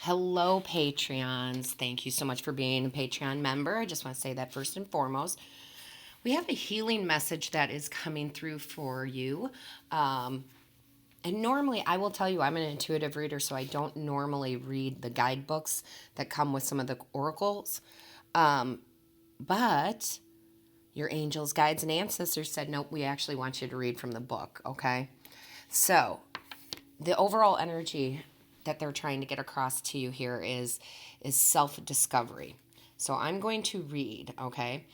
Hello, Patreons. Thank you so much for being a Patreon member. I just want to say that first and foremost. We have a healing message that is coming through for you. And normally, I will tell you, I'm an intuitive reader, so I don't normally read the guidebooks that come with some of the oracles. But your angels, guides, and ancestors said, nope, we actually want you to read from the book, okay? So, the overall energy that they're trying to get across to you here is self-discovery. So I'm going to read, okay?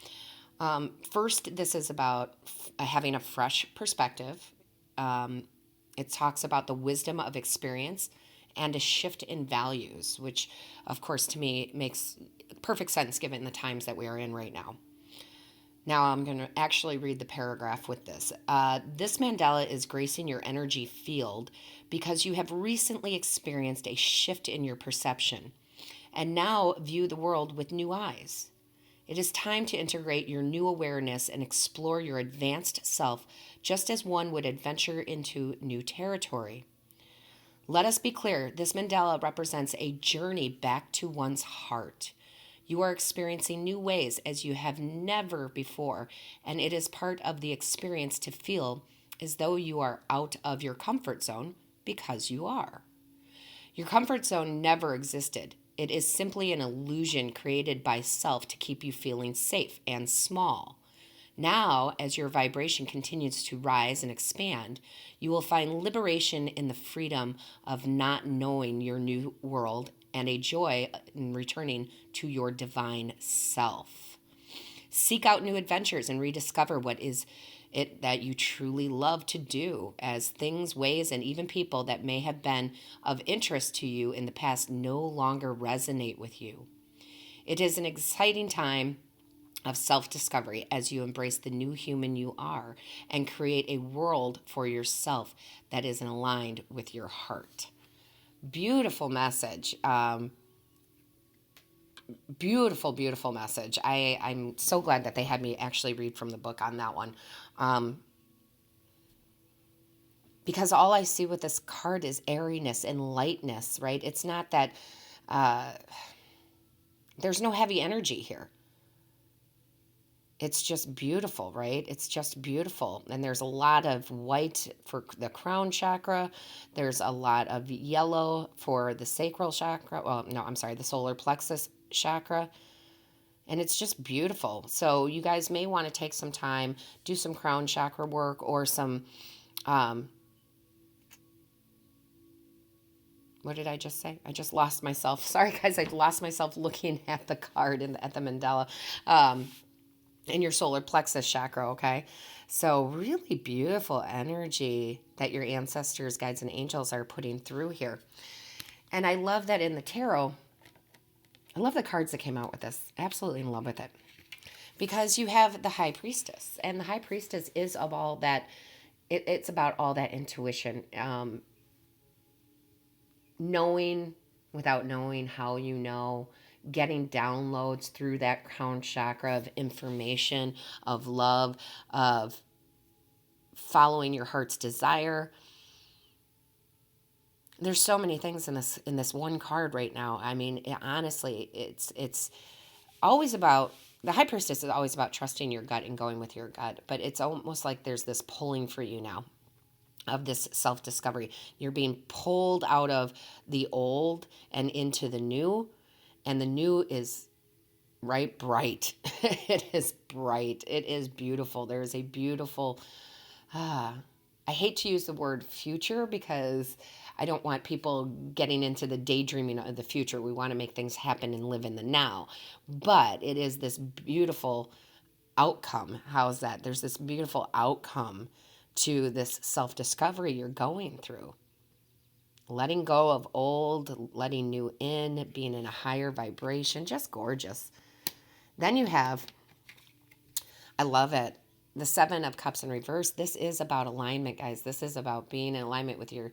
First, this is about having a fresh perspective. It talks about the wisdom of experience and a shift in values, which, of course, to me makes perfect sense given the times that we are in right now. Now I'm going to actually read the paragraph with this. This mandala is gracing your energy field because you have recently experienced a shift in your perception and now view the world with new eyes. It is time to integrate your new awareness and explore your advanced self just as one would adventure into new territory. Let us be clear, this mandala represents a journey back to one's heart. You are experiencing new ways as you have never before, and it is part of the experience to feel as though you are out of your comfort zone because you are. Your comfort zone never existed. It is simply an illusion created by self to keep you feeling safe and small. Now, as your vibration continues to rise and expand, you will find liberation in the freedom of not knowing your new world and a joy in returning to your divine self. Seek out new adventures and rediscover what is it that you truly love to do, as things, ways, and even people that may have been of interest to you in the past no longer resonate with you. It is an exciting time of self discovery as you embrace the new human you are and create a world for yourself that is aligned with your heart. Beautiful message. Beautiful message. I'm so glad that they had me actually read from the book on that one. Um, because all I see with this card is airiness and lightness, right? It's not that uh, there's no heavy energy here. It's just beautiful, right? It's just beautiful. And there's a lot of white for the crown chakra. There's a lot of yellow for the sacral chakra. Well, no, I'm sorry, the solar plexus chakra. And it's just beautiful. So you guys may want to take some time, do some crown chakra work or some, um, what did I just say? I just lost myself. Sorry, guys, I lost myself looking at the card and at the mandala. In your solar plexus chakra, okay? So, really beautiful energy that your ancestors, guides, and angels are putting through here. And I love that in the tarot, I love the cards that came out with this. Absolutely in love with it. Because you have the high priestess, and the high priestess is of all that, it's about all that intuition, knowing without knowing how you know, getting downloads through that crown chakra of information, of love, of following your heart's desire. There's so many things in this one card right now. I mean, honestly, it's always about the high priestess is always about trusting your gut and going with your gut, but it's almost like there's this pulling for you now of this self-discovery. You're being pulled out of the old and into the new, and the new is right bright. It is bright. It is beautiful. There is a beautiful I hate to use the word future because I don't want people getting into the daydreaming of the future. We want to make things happen and live in the now. But it is this beautiful outcome. How's that? There's this beautiful outcome to this self discovery you're going through. Letting go of old, letting new in, being in a higher vibration, just gorgeous. Then you have, I love it, the Seven of Cups in reverse. This is about alignment, guys. This is about being in alignment with your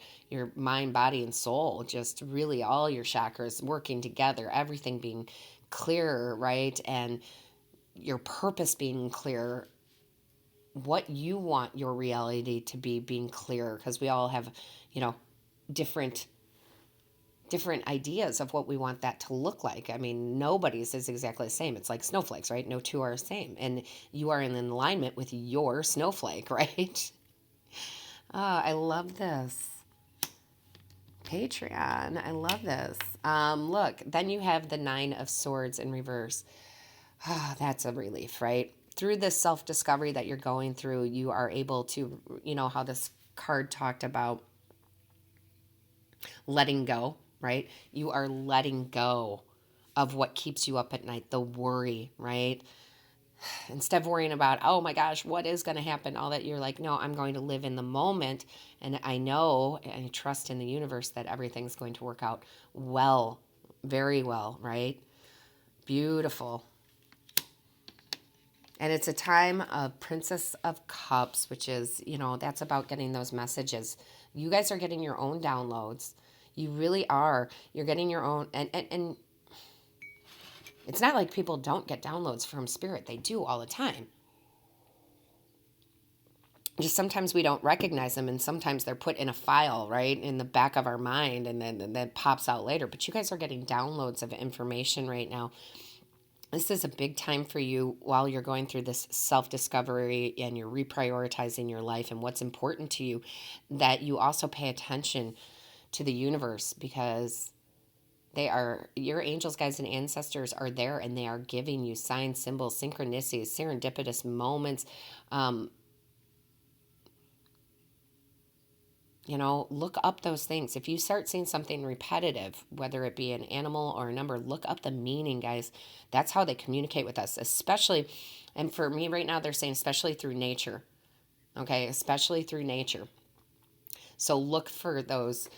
mind, body, and soul. Just really all your chakras working together, everything being clearer, right? And your purpose being clear, what you want your reality to be being clearer, because we all have, you know, different different ideas of what we want that to look like. I mean, nobody's is exactly the same. It's like snowflakes, right? No two are the same. And you are in alignment with your snowflake, right? I love this. Patreon. I love this. Look, then you have the Nine of Swords in reverse. That's a relief, right? Through this self-discovery that you're going through, you are able to, how this card talked about letting go, right? You are letting go of what keeps you up at night, the worry, right? Instead of worrying about, oh my gosh, what is going to happen, all that, you're like, no, I'm going to live in the moment. And I know and I trust in the universe that everything's going to work out well, very well, right? Beautiful. And it's a time of Princess of Cups, which is, that's about getting those messages. You guys are getting your own downloads. You really are. You're getting your own, and it's not like people don't get downloads from spirit. They do all the time. Just sometimes we don't recognize them, and sometimes they're put in a file, right, in the back of our mind, and then that pops out later. But you guys are getting downloads of information right now. This is a big time for you while you're going through this self-discovery and you're reprioritizing your life and what's important to you, that you also pay attention to the universe, because your angels, guides, and ancestors are there, and they are giving you signs, symbols, synchronicities, serendipitous moments. Look up those things. If you start seeing something repetitive, whether it be an animal or a number, look up the meaning, guys. That's how they communicate with us, especially, and for me right now, they're saying especially through nature. Okay, especially through nature. So look for those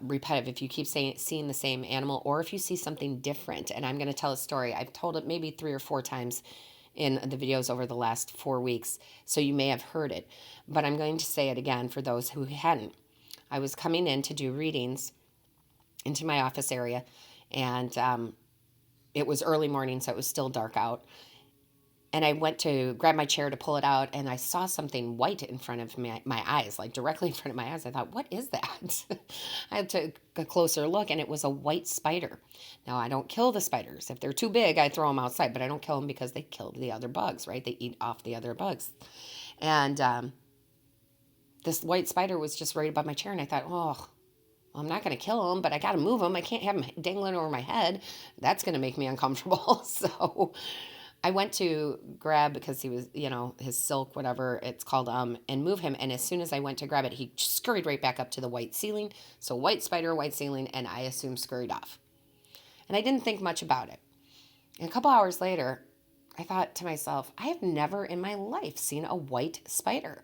repetitive. If you keep seeing the same animal, or if you see something different, and I'm going to tell a story. I've told it maybe 3 or 4 times in the videos over the last 4 weeks, so you may have heard it, but I'm going to say it again for those who hadn't. I was coming in to do readings into my office area, and it was early morning, so it was still dark out. And I went to grab my chair to pull it out, and I saw something white in front of my eyes, like directly in front of my eyes. I thought, what is that? I had to take a closer look, and it was a white spider. Now, I don't kill the spiders. If they're too big, I throw them outside, but I don't kill them because they kill the other bugs, right? They eat off the other bugs. And this white spider was just right above my chair, and I thought, oh, well, I'm not going to kill him, but I got to move him. I can't have him dangling over my head. That's going to make me uncomfortable. So I went to grab, because he was, his silk, whatever it's called, and move him. And as soon as I went to grab it, he scurried right back up to the white ceiling. So white spider, white ceiling, and I assumed scurried off. And I didn't think much about it. And a couple hours later, I thought to myself, I have never in my life seen a white spider.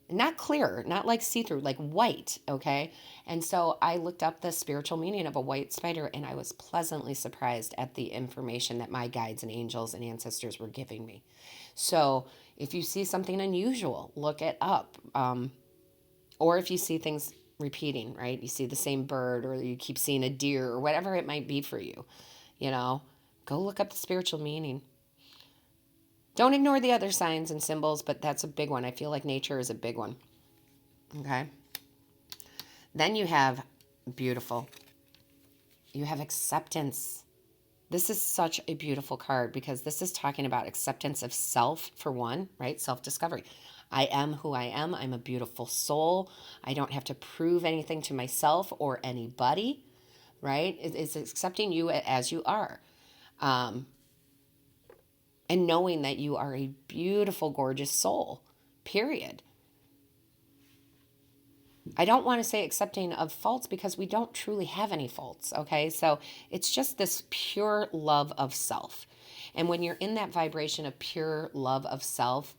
Not clear, not like see-through, like white, okay? And so I looked up the spiritual meaning of a white spider, and I was pleasantly surprised at the information that my guides and angels and ancestors were giving me. So if you see something unusual, look it up. Or if you see things repeating, right? You see the same bird, or you keep seeing a deer, or whatever it might be for you, go look up the spiritual meaning. Don't ignore the other signs and symbols, but that's a big one. I feel like nature is a big one. Okay. Then you have beautiful. You have acceptance. This is such a beautiful card, because this is talking about acceptance of self, for one, right? Self-discovery. I am who I am. I'm a beautiful soul. I don't have to prove anything to myself or anybody, right? It's accepting you as you are. And knowing that you are a beautiful, gorgeous soul, period. I don't want to say accepting of faults, because we don't truly have any faults, okay? So it's just this pure love of self. And when you're in that vibration of pure love of self,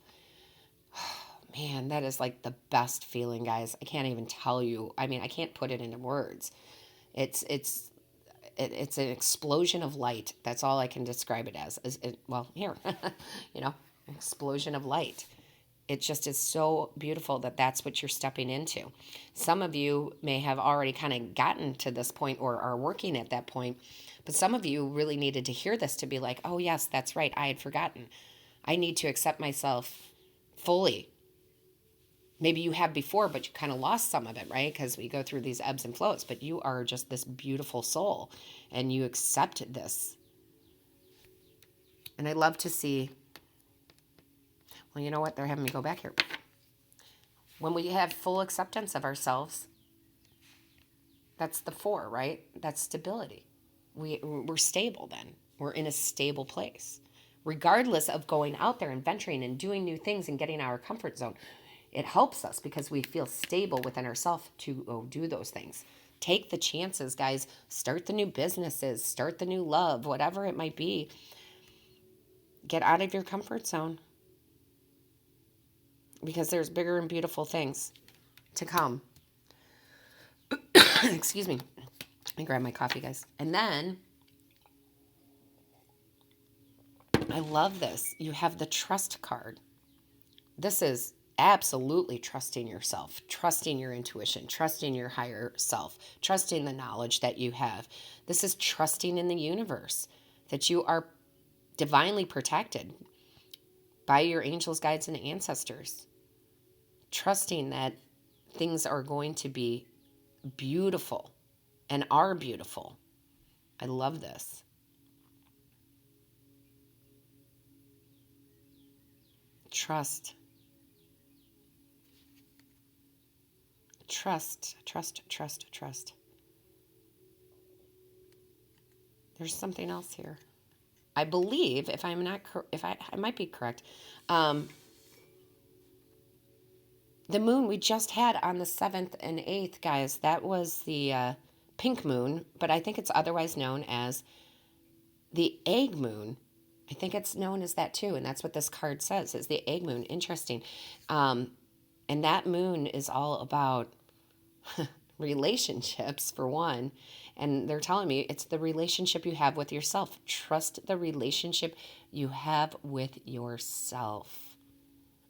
man, that is like the best feeling, guys. I can't even tell you. I mean, I can't put it into words. It's an explosion of light. That's all I can describe it as. Here, explosion of light. It just is so beautiful that that's what you're stepping into. Some of you may have already kind of gotten to this point or are working at that point, but some of you really needed to hear this to be like, oh yes, that's right. I had forgotten. I need to accept myself fully. Maybe you have before, but you kind of lost some of it, right? Because we go through these ebbs and flows, but you are just this beautiful soul and you accept this. And I love to see, well, you know what? They're having me go back here. When we have full acceptance of ourselves, that's the 4, right? That's stability. We're stable then. We're in a stable place. Regardless of going out there and venturing and doing new things and getting out of our comfort zone, it helps us because we feel stable within ourselves to do those things. Take the chances, guys. Start the new businesses, start the new love, whatever it might be. Get out of your comfort zone because there's bigger and beautiful things to come. Excuse me. I grab my coffee, guys. And then I love this. You have the trust card. This is absolutely trusting yourself, trusting your intuition, trusting your higher self, trusting the knowledge that you have. This is trusting in the universe that you are divinely protected by your angels, guides, and ancestors. Trusting that things are going to be beautiful and are beautiful. I love this. Trust. Trust, trust, trust, trust. There's something else here. I believe, if I'm not, if I might be correct, the moon we just had on the 7th and 8th, guys, that was the pink moon, but I think it's otherwise known as the egg moon. I think it's known as that too, and that's what this card says, is the egg moon. Interesting. And that moon is all about relationships, for one. And they're telling me it's the relationship you have with yourself. Trust the relationship you have with yourself.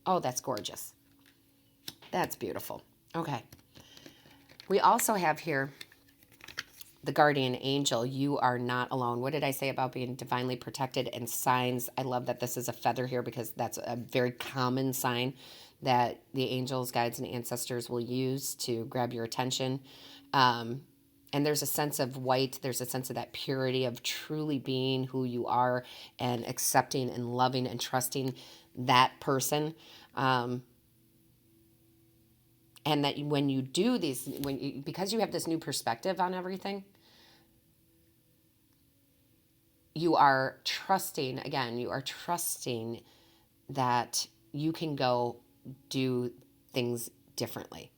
Oh, that's gorgeous. That's beautiful. Okay. We also have here the guardian angel. You are not alone. What did I say about being divinely protected and signs? I love that this is a feather here because that's a very common sign that the angels, guides, and ancestors will use to grab your attention. And there's a sense of white. There's a sense of that purity of truly being who you are and accepting and loving and trusting that person. And that when you do these, because you have this new perspective on everything, you are trusting, again, you are trusting that you can go do things differently.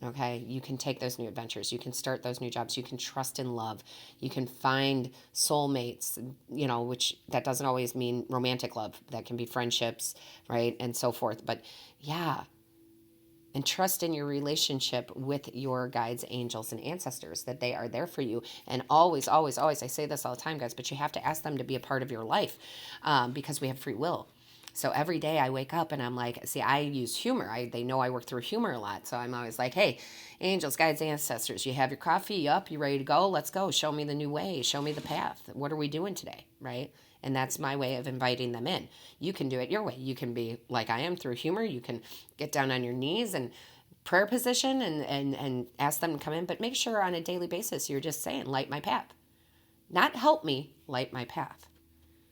Okay, you can take those new adventures. You can start those new jobs. You can trust in love. You can find soulmates, which that doesn't always mean romantic love. That can be friendships, right? And so forth. But yeah, and trust in your relationship with your guides, angels, and ancestors, that they are there for you. And always, always, always, I say this all the time, guys, but you have to ask them to be a part of your life because we have free will. So every day I wake up and I'm like, see, I use humor. They know I work through humor a lot. So I'm always like, hey, angels, guides, ancestors, you have your coffee, you up, you ready to go? Let's go. Show me the new way. Show me the path. What are we doing today? Right? And that's my way of inviting them in. You can do it your way. You can be like I am through humor. You can get down on your knees and prayer position and ask them to come in. But make sure on a daily basis you're just saying, light my path. Not help me, light my path.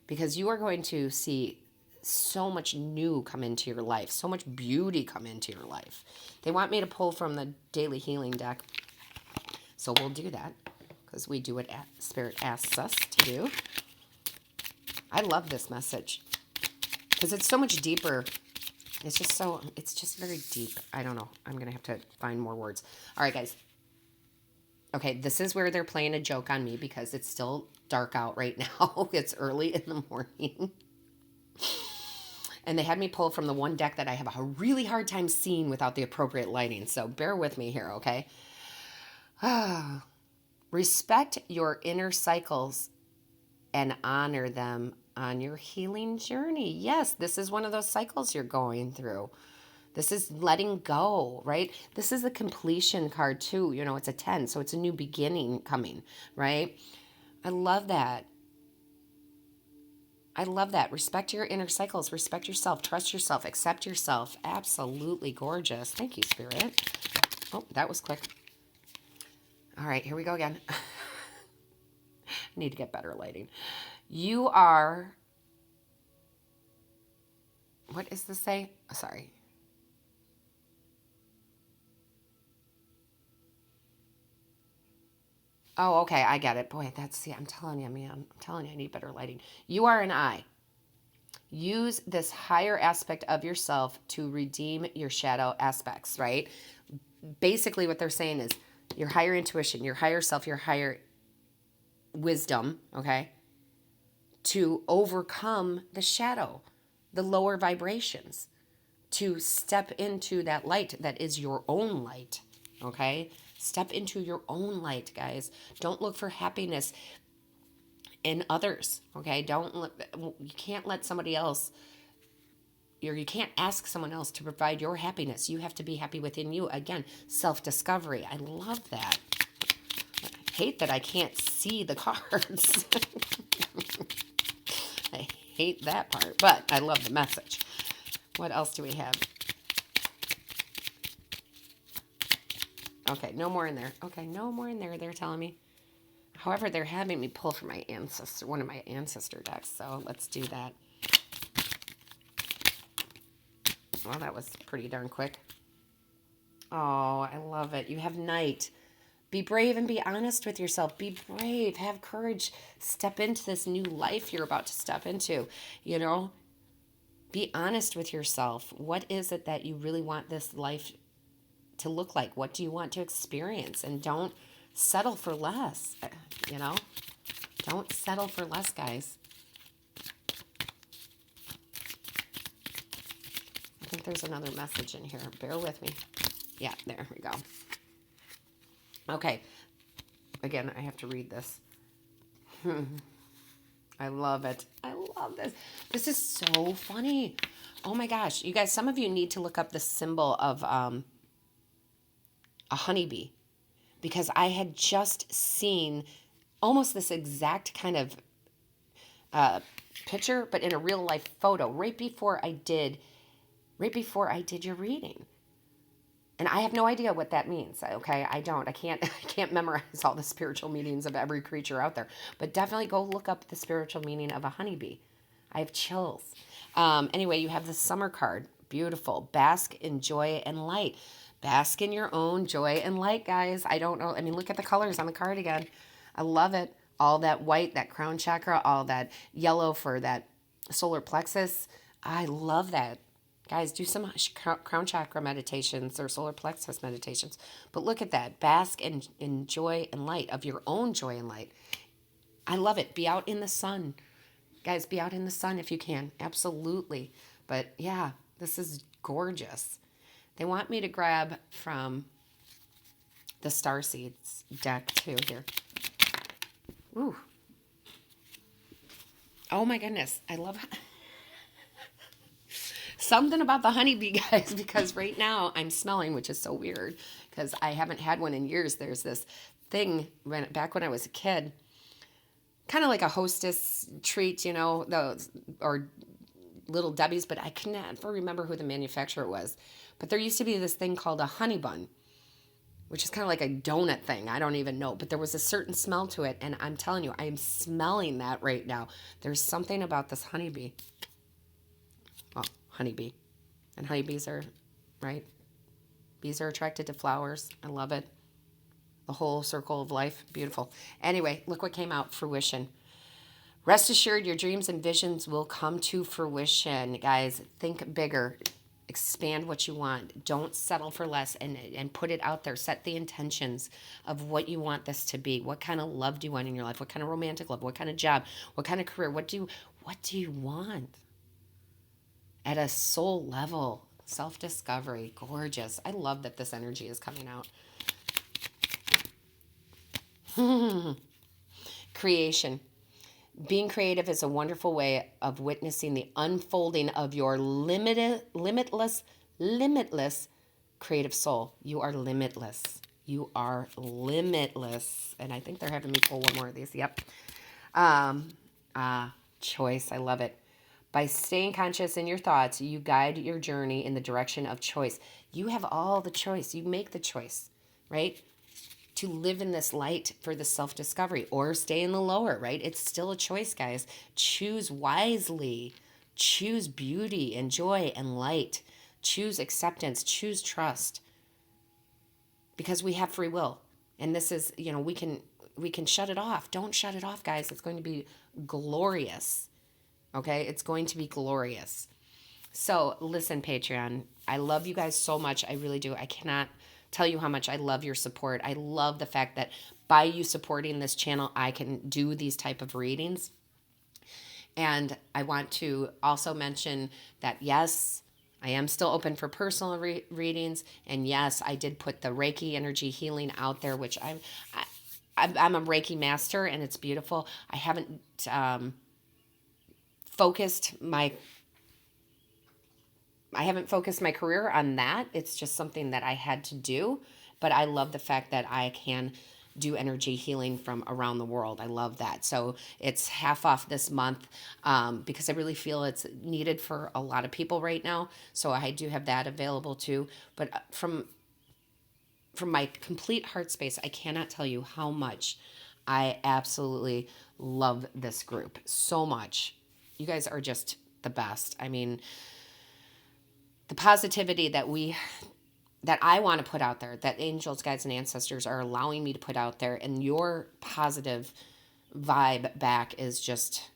Because you are going to see so much new come into your life, so much beauty come into your life. They want me to pull from the daily healing deck. So we'll do that because we do what Spirit asks us to do. I love this message because it's so much deeper. It's just very deep. I don't know. I'm going to have to find more words. All right, guys. Okay, this is where they're playing a joke on me because it's still dark out right now. It's early in the morning. And they had me pull from the one deck that I have a really hard time seeing without the appropriate lighting. So bear with me here, okay? Respect your inner cycles and honor them on your healing journey. Yes, this is one of those cycles you're going through. This is letting go, right? This is the completion card too. It's a 10, so it's a new beginning coming, right? I love that. I love that. Respect your inner cycles. Respect yourself. Trust yourself. Accept yourself. Absolutely gorgeous. Thank you, Spirit. Oh, that was quick. All right, here we go again. I need to get better lighting. You are, what does this say? Oh, sorry. Oh, okay, I get it. Boy, see, I'm telling you, man. I'm telling you, I need better lighting. You are an I. Use this higher aspect of yourself to redeem your shadow aspects, right? Basically, what they're saying is your higher intuition, your higher self, your higher wisdom, okay, to overcome the shadow, the lower vibrations, to step into that light that is your own light, okay? Step into your own light, guys. Don't look for happiness in others, okay? You can't let somebody else, you can't ask someone else to provide your happiness. You have to be happy within you. Again, self-discovery. I love that. I hate that I can't see the cards. I hate that part, but I love the message. What else do we have? Okay, no more in there. Okay, no more in there, they're telling me. However, they're having me pull from my ancestor, one of my ancestor decks, so let's do that. Well, that was pretty darn quick. Oh, I love it. You have Knight. Be brave and be honest with yourself. Be brave. Have courage. Step into this new life you're about to step into. You know, be honest with yourself. What is it that you really want this life to look like? What do you want to experience? And don't settle for less. You know, don't settle for less, guys. I think there's another message in here. Bear with me. Yeah, there we go. Okay. Again, I have to read this. I love it. I love this. This is so funny. Oh my gosh. You guys, some of you need to look up the symbol of a honeybee, because I had just seen almost this exact kind of picture, but in a real life photo right before I did your reading. And I have no idea what that means. Okay, I can't memorize all the spiritual meanings of every creature out there. But definitely go look up the spiritual meaning of a honeybee. I have chills. Anyway, you have the summer card. Beautiful. Bask in joy and light. Bask in your own joy and light, guys. I don't know. I mean, look at the colors on the card again. I love it. All that white, that crown chakra, all that yellow for that solar plexus. I love that. Guys, do some crown chakra meditations or solar plexus meditations. But look at that. Bask in joy and light, of your own joy and light. I love it. Be out in the sun. Guys, be out in the sun if you can. Absolutely. But yeah, this is gorgeous. They want me to grab from the Starseeds deck too here. Ooh. Oh my goodness. I love something about the honeybee, guys, because right now I'm smelling, which is so weird because I haven't had one in years. There's this thing back when I was a kid, kind of like a Hostess treat, you know, those, or Little Debbie's, but I can never remember who the manufacturer was. But there used to be this thing called a honey bun, which is kind of like a donut thing. I don't even know, but there was a certain smell to it, and I'm telling you, I am smelling that right now. There's something about this honeybee. Well, honeybee. And honeybees are, right? Bees are attracted to flowers. I love it. The whole circle of life. Beautiful. Anyway, look what came out. Fruition. Rest assured, your dreams and visions will come to fruition. Guys, think bigger. Expand what you want. Don't settle for less, and put it out there. Set the intentions of what you want this to be. What kind of love do you want in your life? What kind of romantic love? What kind of job? What kind of career? What do you want? At a soul level, self-discovery, gorgeous. I love that this energy is coming out. Creation. Being creative is a wonderful way of witnessing the unfolding of your limitless creative soul. You are limitless. You are limitless. And I think they're having me pull one more of these. Yep. Choice. I love it. By staying conscious in your thoughts, you guide your journey in the direction of choice. You have all the choice. You make the choice, right? To live in this light for the self discovery or stay in the lower, right? It's still a choice, guys. Choose wisely. Choose beauty and joy and light. Choose acceptance. Choose trust. Because we have free will. And this is, we can shut it off. Don't shut it off, guys. It's going to be glorious. Okay? It's going to be glorious. So, listen, Patreon, I love you guys so much. I really do. I cannot tell you how much I love your support. I love the fact that by you supporting this channel, I can do these type of readings. And I want to also mention that, yes, I am still open for personal readings. And yes, I did put the Reiki energy healing out there, which I'm a Reiki master, and it's beautiful. I haven't focused my career on that. It's just something that I had to do. But I love the fact that I can do energy healing from around the world. I love that. So it's half off this month because I really feel it's needed for a lot of people right now. So I do have that available too. But from my complete heart space, I cannot tell you how much I absolutely love this group so much. You guys are just the best. I mean, the positivity that I want to put out there, that angels, guides, and ancestors are allowing me to put out there, and your positive vibe back is just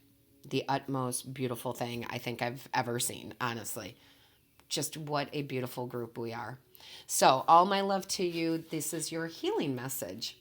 the utmost beautiful thing I think I've ever seen, honestly. Just what a beautiful group we are. So, all my love to you. This is your healing message.